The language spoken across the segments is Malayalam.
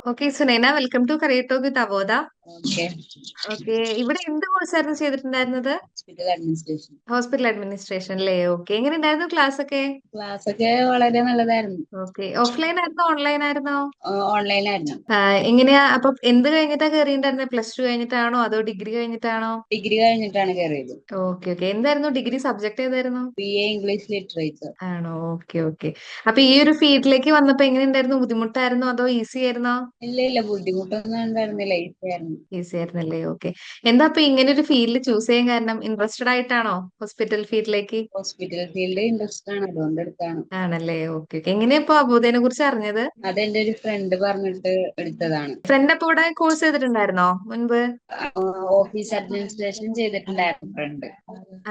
Okay Sunaina, welcome to career talk with Avodha. Okay. Okay, ഇവിടെ എന്ത് കോഴ്സായിരുന്നു ചെയ്തിട്ടുണ്ടായിരുന്നത്? Hospital administration. ഹോസ്പിറ്റൽ അഡ്മിനിസ്ട്രേഷൻ അല്ലേ? ഓക്കെ, എങ്ങനെ ഉണ്ടായിരുന്നു ക്ലാസ് ഒക്കെ? ക്ലാസ് ഒക്കെ വളരെ നല്ലതായിരുന്നു. ഓക്കെ, ഓഫ്ലൈൻ ആയിരുന്നോ ഓൺലൈൻ ആയിരുന്നോ? ഓൺലൈനായിരുന്നു. എങ്ങനെയാ അപ്പൊ എന്ത് കഴിഞ്ഞിട്ടാ കയറിയിട്ടുണ്ടായിരുന്നത്? പ്ലസ് ടു കഴിഞ്ഞിട്ടാണോ അതോ ഡിഗ്രി കഴിഞ്ഞിട്ടാണോ? ഡിഗ്രി കഴിഞ്ഞിട്ടാണ് കയറിയത്. ഓക്കെ ഓക്കെ, എന്തായിരുന്നു ഡിഗ്രി സബ്ജക്ട് ഏതായിരുന്നു? BA English literature. ആണോ? Okay okay. അപ്പൊ ഈ ഒരു ഫീൽഡിലേക്ക് വന്നപ്പോ എങ്ങനെ ഉണ്ടായിരുന്നു? ബുദ്ധിമുട്ടായിരുന്നോ അതോ ഈസി ആയിരുന്നോ? ഇല്ല ഇല്ല, ബുദ്ധിമുട്ടൊന്നും ഉണ്ടായിരുന്നില്ല, ഈസി ആയിരുന്നു. ഈസി ആയിരുന്നല്ലേ? ഓക്കെ. എന്താ അപ്പൊ ഇങ്ങനെ ഒരു ഫീൽഡ് ചൂസ് ചെയ്യാൻ കാരണം? ഇൻട്രസ്റ്റഡ് ആയിട്ടാണോ ഹോസ്പിറ്റൽ ഫീൽഡിലേക്ക്? ഹോസ്പിറ്റൽ ഫീൽഡ് ഇൻട്രസ്റ്റ് ആണ്, അതുകൊണ്ട് എടുത്താണ്. ആണല്ലേ? Okay okay. എങ്ങനെയാ ഇപ്പൊ അബോധനെ കുറിച്ച് അറിഞ്ഞത്? അതെന്റെ ഒരു ഫ്രണ്ട് പറഞ്ഞിട്ട് എടുത്തതാണ്. ഫ്രണ്ട് അപ്പൊ ഇവിടെ കോഴ്സ് ചെയ്തിട്ടുണ്ടായിരുന്നോ മുൻപ്? ഓഫീസ് അഡ്മിനിസ്ട്രേഷൻ ചെയ്തിട്ടുണ്ടായിരുന്നു ഫ്രണ്ട്.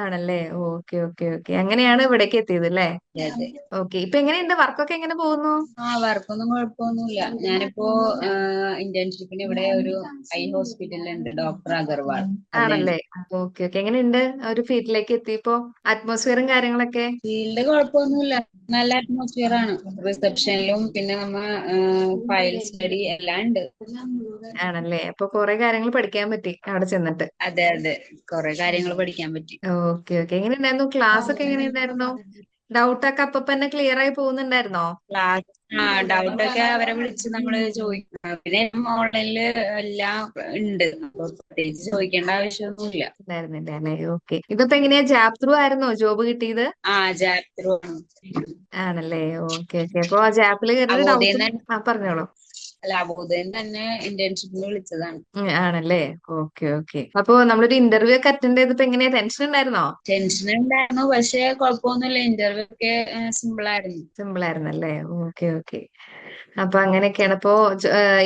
ആണല്ലേ? Okay okay okay. അങ്ങനെയാണ് ഇവിടേക്ക് എത്തിയത് അല്ലേ? അതെ. ഓക്കെ. ഇപ്പൊ എങ്ങനെയുണ്ട്? വർക്കൊക്കെ എങ്ങനെ പോകുന്നു? വർക്കൊന്നും കുഴപ്പമൊന്നുമില്ല. ഞാനിപ്പോ ഇന്റേൺഷിപ്പിന് ഇവിടെ ഒരു ഐ ഹോസ്പിറ്റലുണ്ട്, ഡോക്ടർ അഗർവാൾ. അവിടെയാണ്. ആണല്ലേ? Okay okay. എങ്ങനെയുണ്ട് ഒരു ഫീൽഡിലേക്ക് എത്തിയപ്പോ? അറ്റ്മോസ്ഫിയറും കാര്യങ്ങളൊക്കെ? ഫീൽഡ് കുഴപ്പമൊന്നുമില്ല, നല്ല അറ്റ്മോസ്ഫിയർ ആണ്. റിസപ്ഷനിലും പിന്നെ നമ്മ ഫയൽ സ്റ്റഡി എല്ലാം ഉണ്ട്. ആണല്ലേ? അപ്പൊ കുറെ കാര്യങ്ങൾ പഠിക്കാൻ പറ്റി അവിടെ ചെന്നിട്ട്. അതെ അതെ, കുറെ കാര്യങ്ങൾ പഠിക്കാൻ പറ്റി. Okay okay. എങ്ങനെയുണ്ടായിരുന്നു? ക്ലാസ് ഒക്കെ എങ്ങനെയുണ്ടായിരുന്നു? ഡൗട്ടൊക്കെ അപ്പൊ തന്നെ ക്ലിയർ ആയി പോകുന്നുണ്ടായിരുന്നോ? ക്ലാസ് ഡൗട്ടൊക്കെ അവരെ വിളിച്ച് നമ്മള് ചോദിക്കണം. പിന്നെ ഓൺലൈനില് എല്ലാം ഉണ്ട്, അപ്പൊ പ്രത്യേകിച്ച് ചോദിക്കേണ്ട ആവശ്യമൊന്നുമില്ല. ഉണ്ടായിരുന്നില്ല അല്ലേ? ഓക്കെ. ഇതിപ്പോ എങ്ങനെയാ ജാബ് ത്രൂ ആയിരുന്നോ ജോബ് കിട്ടിയത്? ജാപ്ത്രൂ. ആണല്ലേ? Okay okay. അപ്പൊ ആ ജാപ്പില് കയറിയിട്ട് ഡൗട്ട്. അവോദയന്ന് പറഞ്ഞോളൂ. അല്ല, അവോദയന്ന് തന്നെ ഇന്റേൺഷിപ്പിന് വിളിച്ചതാണ്. ആണല്ലേ? Okay okay. അപ്പൊ നമ്മളൊരു ഇന്റർവ്യൂ ഒക്കെ അറ്റൻഡ് ചെയ്തപ്പോ എങ്ങനെയാ, ടെൻഷൻ ഉണ്ടായിരുന്നോ? ടെൻഷൻ ഉണ്ടായിരുന്നു, പക്ഷെ കുഴപ്പമൊന്നുമില്ല. ഇന്റർവ്യൂ ഒക്കെ സിമ്പിൾ ആയിരുന്നു. സിമ്പിൾ ആയിരുന്നല്ലേ? Okay okay. അപ്പൊ അങ്ങനെയൊക്കെയാണ്. ഇപ്പൊ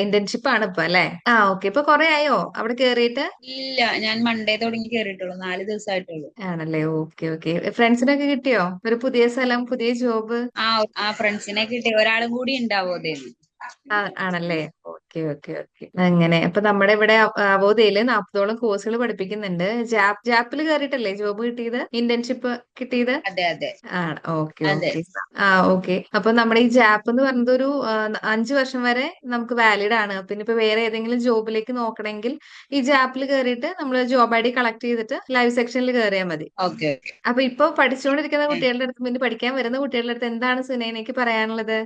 ഇന്റേൺഷിപ്പ് ആണ് ഇപ്പൊ അല്ലെ? ഓക്കെ. ഇപ്പൊ കൊറേ ആയോ അവിടെ കേറിയിട്ട്? ഇല്ല, ഞാൻ മൺഡേ തുടങ്ങി കേറിയിട്ടുള്ളൂ, 4 ദിവസമായിട്ടുള്ളൂ. ആണല്ലേ? Okay okay. ഫ്രണ്ട്സിനൊക്കെ കിട്ടിയോ ഒരു പുതിയ സ്ഥലം, പുതിയ ജോബ്? ആ ഫ്രണ്ട്സിനെ കിട്ടി, ഒരാളും കൂടി ഉണ്ടാവോതേന്ന്. ആണല്ലേ? Okay okay okay. അങ്ങനെ അപ്പൊ നമ്മുടെ ഇവിടെ അവോധയില് 40ഓളം കോഴ്സുകൾ പഠിപ്പിക്കുന്നുണ്ട്. ജാപ്പിൽ കയറിയിട്ടല്ലേ ജോബ് കിട്ടിയത്, ഇന്റേൺഷിപ്പ് കിട്ടിയത്? അതെ അതെ ഓക്കെ അതെ. ഓക്കെ. ഓക്കെ. അപ്പൊ നമ്മുടെ ഈ ജാപ്പ് എന്ന് പറയുന്നത് ഒരു 5 വർഷം വരെ നമുക്ക് വാലിഡ് ആണ്. പിന്നെ ഇപ്പൊ വേറെ ഏതെങ്കിലും ജോബിലേക്ക് നോക്കണമെങ്കിൽ ഈ ജാപ്പിൽ കയറിയിട്ട് നമ്മൾ ജോബ് ID കളക്ട് ചെയ്തിട്ട് ലൈവ് സെക്ഷനിൽ കയറിയാൽ മതി. Okay okay. അപ്പൊ ഇപ്പൊ പഠിച്ചുകൊണ്ടിരിക്കുന്ന കുട്ടികളുടെ അടുത്ത്, പിന്നെ പഠിക്കാൻ വരുന്ന കുട്ടികളുടെ അടുത്ത് എന്താണ് സുനൈനയ്ക്ക് പറയാനുള്ളത്?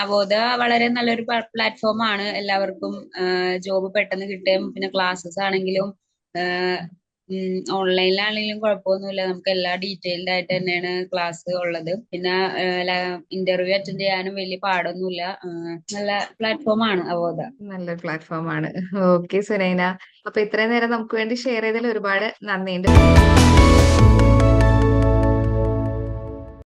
അവോദ വളരെ നല്ലൊരു പ്ലാറ്റ്ഫോം ആണ്. എല്ലാവർക്കും ജോബ് പെട്ടെന്ന് കിട്ടുകയും പിന്നെ ക്ലാസ്സസ് ആണെങ്കിലും ഓൺലൈനിലാണെങ്കിലും കുഴപ്പമൊന്നുമില്ല. നമുക്ക് എല്ലാ ഡീറ്റെയിൽഡ് ആയിട്ട് തന്നെയാണ് ക്ലാസ് ഉള്ളത്. പിന്നെ ഇന്റർവ്യൂ അറ്റൻഡ് ചെയ്യാനും വലിയ പാടൊന്നുമില്ല. നല്ല പ്ലാറ്റ്ഫോം ആണ് അവോദ. നല്ലൊരു പ്ലാറ്റ്ഫോം ആണ്. ഓക്കെ സുനൈന. അപ്പൊ ഇത്രയും നേരം നമുക്ക് വേണ്ടി ഷെയർ ചെയ്തതിൽ ഒരുപാട് നന്ദിയുണ്ട്.